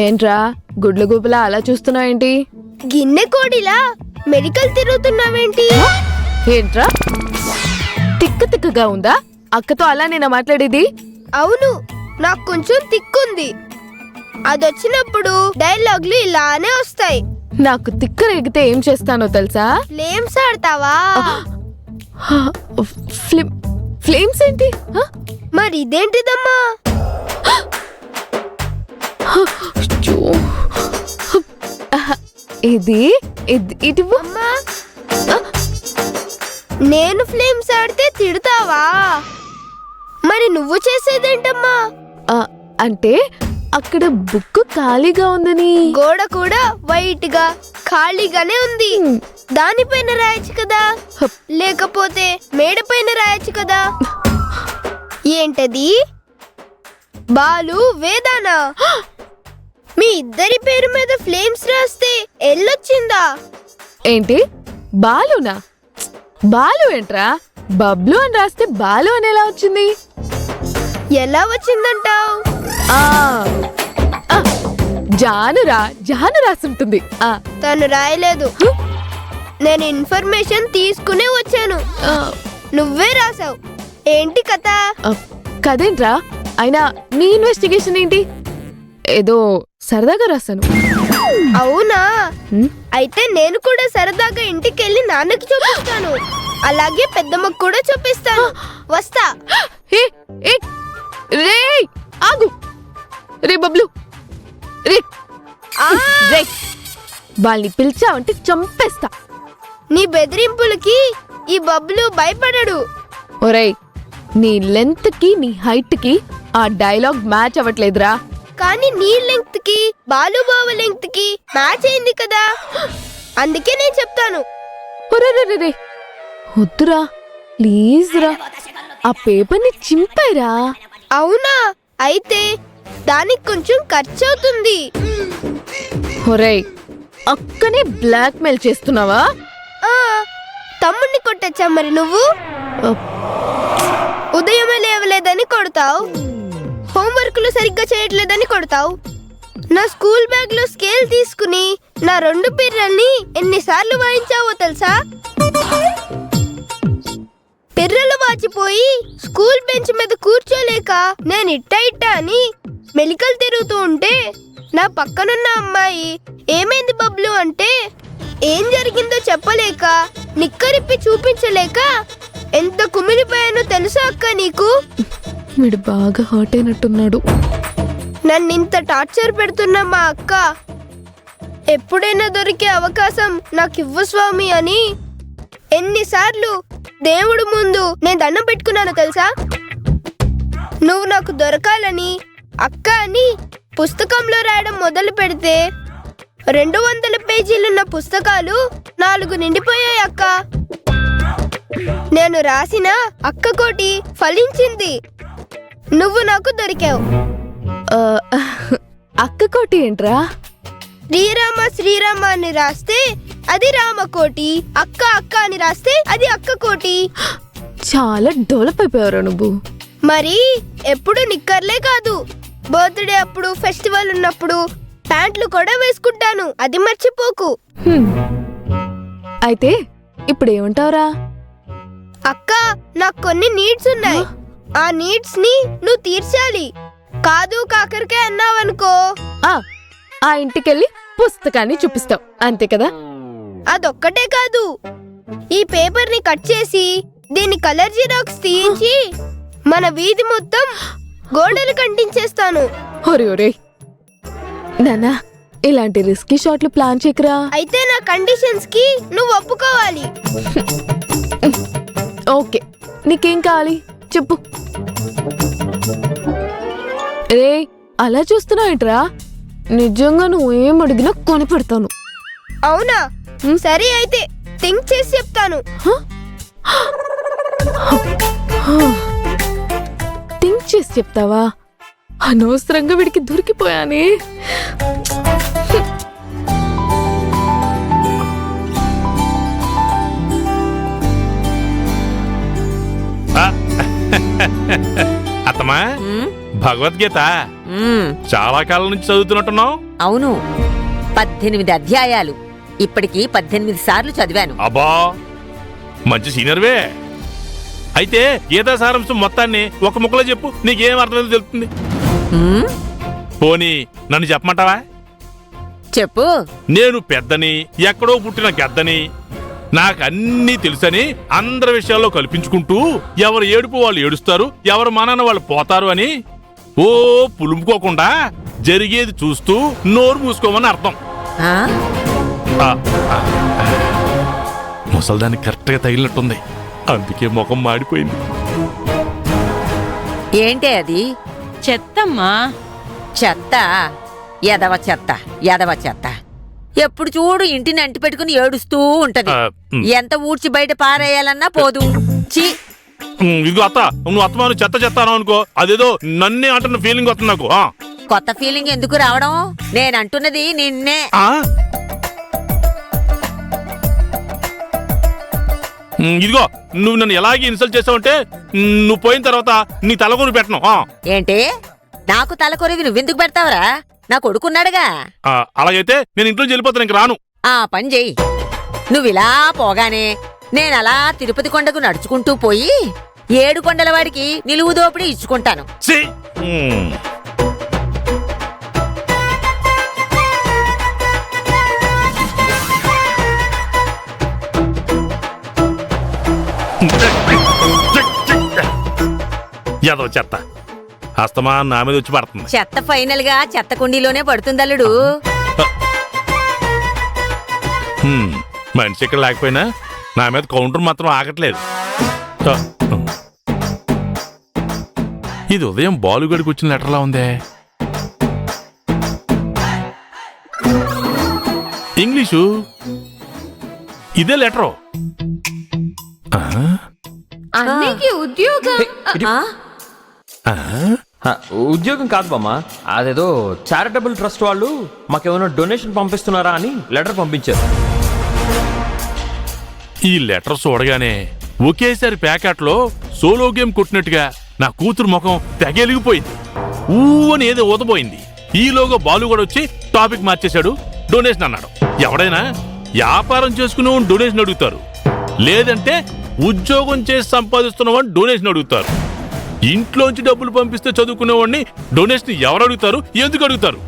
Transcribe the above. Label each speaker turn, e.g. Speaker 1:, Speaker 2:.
Speaker 1: ఏంట్రా గుడ్ల గుబులా అలా చూస్తున్నావేంటి?
Speaker 2: గిన్నె కోడిలా మెడికల్ తిరుగుతున్నావేంటి?
Speaker 1: ఏంట్రా తిక్క తిక్కగా ఉందా? అక్కతో అలా నేను మాట్లాడేది?
Speaker 2: అవును, నాకు కొంచెం తిక్కుంది. అదొచ్చినప్పుడు డైలాగులు ఇలానే వస్తాయి.
Speaker 1: నాకు తిక్క రేగితే ఏం చేస్తానో తెలుసా?
Speaker 2: ఫ్లేమ్స్ ఆడతావా?
Speaker 1: ఫ్లేమ్స్ ఏంటి?
Speaker 2: మరి ఇదేంటిదమ్మా?
Speaker 1: ఇది ఇటు
Speaker 2: అమ్మా, నేను ఫ్లేమ్స్ ఆడితే తిడతావా? మరి నువ్వు చేసేదేంటమ్మా?
Speaker 1: అంటే అక్కడ బుక్ ఖాళీగా ఉందని.
Speaker 2: గోడ కూడా వైట్ గా ఖాళీగానే ఉంది. దానిపైన రాయొచ్చు కదా, లేకపోతే మేడ పైన రాయొచ్చు కదా. ఏంటది? బాలు వేదానా? మీ ఇద్దరి పేరు మీద ఫ్లేమ్స్ రాస్తే ఎల్లొచ్చిందా?
Speaker 1: ఏంటి బాలునా? బాలు ఏంట్రా? బబ్లు అని రాస్తే బాలు అని ఎలా వచ్చింది?
Speaker 2: ఎలా వచ్చిందంటావు?
Speaker 1: జాను రాసుంటుంది.
Speaker 2: తను రాయలేదు, నేను ఇన్ఫర్మేషన్ తీసుకునే వచ్చాను. నువ్వే రాసావు. ఏంటి కథ?
Speaker 1: కదేంట్రా? అయినా నీ ఇన్వెస్టిగేషన్ ఏంటి? ఏదో సరదాగా రాశాను.
Speaker 2: అవునా? అయితే నేను కూడా సరదాగా ఇంటికెళ్ళి నాన్నకి చూపిస్తాను. అలాగే పెద్దమ్మకు కూడా చూపిస్తాను. వస్తా.
Speaker 1: రే ఆగు రే బబ్లు రే. వాళ్ళని పిలిచావంటే చంపేస్తా.
Speaker 2: నీ బెదిరింపులకి ఈ బబ్లు భయపడడు.
Speaker 1: ఒరేయ్, నీ లెంత్ కి నీ హైట్ కి ఆ డైలాగ్ మ్యాచ్ అవ్వట్లేదురా.
Speaker 2: కానీ నీ లెంగ్త్ కి బాలుబాబు లెంగ్త్ కి మ్యాచ్ అయింది కదా, అందుకే నేను చెప్తాను.
Speaker 1: రే వద్దురా ప్లీజ్ రా, ఆ పేపర్ని చింపాయిరా.
Speaker 2: అవునా? అయితే దానికి కొంచెం ఖర్చు అవుతుంది.
Speaker 1: ఒరేయ్, అక్కనే బ్లాక్ మెయిల్ చేస్తున్నావా?
Speaker 2: తమ్ముడిని కొట్టచ్చా మరి నువ్వు? ఉదయమే లేవలేదని కొడతావు, హోంవర్క్లు సరిగ్గా చేయట్లేదని కొడతావు. నా స్కూల్ బ్యాగ్ లో స్కేల్ తీసుకుని నా 2 పిర్రల్ని ఎన్నిసార్లు వాయించావో తెలుసా? పిర్రలు వాచిపోయి స్కూల్ బెంచ్ మీద కూర్చోలేక నేను ఇట్టా అని మెలికలు తిరుగుతూ ఉంటే నా పక్కనున్న అమ్మాయి ఏమైంది బబ్లు అంటే ఏం జరిగిందో చెప్పలేక నిక్కరిప్పి చూపించలేక ఎంత కుమిలిపోయానో తెలుసా అక్క నీకు?
Speaker 1: వీడు బాగా హర్ట్ అయినట్టున్నాడు.
Speaker 2: నన్నింత టార్చర్ పెడుతున్న మా అక్క ఎప్పుడైనా దొరికే అవకాశం నాకివ్వు స్వామి అని ఎన్నిసార్లు దేవుడు ముందు నేను దండం పెట్టుకున్నానో తెలుసా? నువ్వు నాకు దొరకాలని అక్క అని పుస్తకంలో రాయడం మొదలు పెడితే 200 పేజీలున్న పుస్తకాలు 4 నిండిపోయాయి అక్క. నేను రాసిన అక్క కోటి ఫలించింది. నువ్వు నాకు దొరికావు.
Speaker 1: అక్క కోటి ఏంట్రా?
Speaker 2: శ్రీరామ శ్రీరామ అని రాస్తే అది రామకోటి, అక్క అక్క అని రాస్తే అది అక్క కోటి.
Speaker 1: చాలా డెవలప్ అయిపోయారు నువ్వు.
Speaker 2: మరి ఎప్పుడు నిక్కర్లే కాదు, బర్త్డే అప్పుడు ఫెస్టివల్ ఉన్నప్పుడు ప్యాంట్లు కూడా వేసుకుంటాను, అది మర్చిపోకు.
Speaker 1: అయితే ఇప్పుడు ఏమంటావురా?
Speaker 2: అక్క, నాకు కొన్ని నీడ్స్ ఉన్నాయి. ఆ నీడ్స్ ని నువ్వు తీర్చాలి. కాదు కాకరకాయ అన్నావనుకో
Speaker 1: ఆ ఇంటికెళ్ళి పుస్తకాన్ని చూపిస్తావు, అంతే కదా?
Speaker 2: అదొక్కటే కాదు, ఈ పేపర్ ని కట్ చేసి దీన్ని కలర్ జిరాక్స్ తీయించి మన వీధి మొత్తం గోడలు కంటించేస్తాను.
Speaker 1: ఒరే నానా, ఇలాంటి రిస్కీ షాట్లు ప్లాన్ చేయకురా.
Speaker 2: అయితే నా కండిషన్స్ కి నువ్వు ఒప్పుకోవాలి.
Speaker 1: ఓకే, నీకేం కావాలి చెప్పు. రే అలా చూస్తున్నావేంట్రా? నిజంగా నువ్వేం అడిగినా కొని పెడతాను.
Speaker 2: అవునా? సరే అయితే థింక్ చేసి చెప్తాను.
Speaker 1: థింక్ చేసి చెప్తావా? అనవసరంగా వీడికి దొరికిపోయానే.
Speaker 3: అత్తమా
Speaker 4: ఉమ్,
Speaker 3: భగవద్గీత
Speaker 4: ఉమ్,
Speaker 3: చాలా కాలం నుంచి చదువుతున్నట్టున్నావు.
Speaker 4: అవును 18 అధ్యాయాలు ఇప్పటికి 18 సార్లు చదివాను.
Speaker 3: అబ్బా మంచి సీనియర్వే. అయితే గీతా సారాంశం మొత్తాన్ని ఒక ముక్కలో చెప్పు, నీకేం అర్థమైందో తెలుస్తుంది.
Speaker 4: ఉమ్,
Speaker 3: పోనీ నన్ను చెప్పమంటావా?
Speaker 4: చెప్పు.
Speaker 3: నేను పెద్దని, ఎక్కడో పుట్టిన గద్దని, నాకు అన్నీ తెలుసని అందరి విషయాల్లో కల్పించుకుంటూ ఎవరు ఏడుపు వాళ్ళు ఏడుస్తారు, ఎవరు మానాన వాళ్ళు పోతారు అని ఓ పులుముకోకుండా జరిగేది చూస్తూ నోరు మూసుకోమని అర్థం.
Speaker 4: ఆ?
Speaker 3: ఆ, ఆ, ముసల్దానికి కరెక్ట్ గా తగిలినట్టుంది, అందుకే ముఖం మాడిపోయింది.
Speaker 4: ఏంటే అది?
Speaker 5: చెత్తమ్మా.
Speaker 4: చెత్త. ఎదవ చెత్త, ఎదవ చెత్త. ఎప్పుడు చూడు ఇంటిని అంటి పెట్టుకుని ఏడుస్తూ ఉంటది. ఎంత ఊడ్చి బయట పారేయాలన్నా పోదు. చి.
Speaker 3: ఇదిగో అత్త, నువ్వు అత్తమాను చెత్త చెత్తాను అనుకో, అదేదో నన్నే అంటున్న ఫీలింగ్ వస్తుంది నాకు.
Speaker 4: కొత్త ఫీలింగ్ ఎందుకు రావడం? నేనంటున్నది నిన్నే.
Speaker 3: ఇదిగో నువ్వు నన్ను ఎలాగే ఇన్సల్ట్ చేసావంటే నువ్వు పోయిన తర్వాత నీ తలకొని పెట్టను.
Speaker 4: ఏంటి? నాకు తలకొరివి నువ్వెందుకు పెడతావురా? నా కొడుకున్నాడుగా.
Speaker 3: అలాగైతే నేను ఇంట్లో వెళ్ళిపోతాను, ఇంక రాను.
Speaker 4: ఆ పని చెయ్యి. నువ్విలా పోగానే నేనలా తిరుపతి కొండకు నడుచుకుంటూ పోయి 7 కొండల వాడికి నిలువు దోపిడీ ఇచ్చుకుంటాను.
Speaker 3: ఛీ! యాదవ చెత్త అస్తమా నా మీద వచ్చి పడుతుంది.
Speaker 4: చెత్త ఫైనల్ గా చెత్త కుండీలోనే పడుతుందల్లుడు.
Speaker 3: మనిషి ఇక్కడ లేకపోయినా నా మీద కౌంటర్ మాత్రం ఆగట్లేదు. ఇది ఉదయం బాలుగడికి వచ్చిన లెటర్లా ఉందే. ఇంగ్లీషు. ఇదే లెటరు.
Speaker 1: అన్నయ్యకి ఉద్యోగం.
Speaker 4: ఆ?
Speaker 6: ఉద్యోగం కాదు బామ్మ, అదేదో చారిటబుల్ ట్రస్ట్ వాళ్ళు మాకేమైనా డొనేషన్ పంపిస్తున్నారా అని లెటర్ పంపించారు.
Speaker 3: ఈ లెటర్ చూడగానే ఒకేసారి ప్యాకెట్లో సోలో గేమ్ కొట్టినట్టుగా నా కూతురు ముఖం తెగెలిగిపోయింది. ఊ అని ఏదో ఊతపోయింది. ఈలోగా బాలు కూడా వచ్చి టాపిక్ మార్చేశాడు. డొనేషన్ అన్నాడు. ఎవడైనా వ్యాపారం చేసుకునే డొనేషన్ అడుగుతారు, లేదంటే ఉద్యోగం చేసి సంపాదిస్తున్నవాడిని డొనేషన్ అడుగుతారు. ఇంట్లోంచి డబ్బులు పంపిస్తే చదువుకునేవాడిని డొనేషన్ ఎవరు అడుగుతారు, ఎందుకు అడుగుతారు?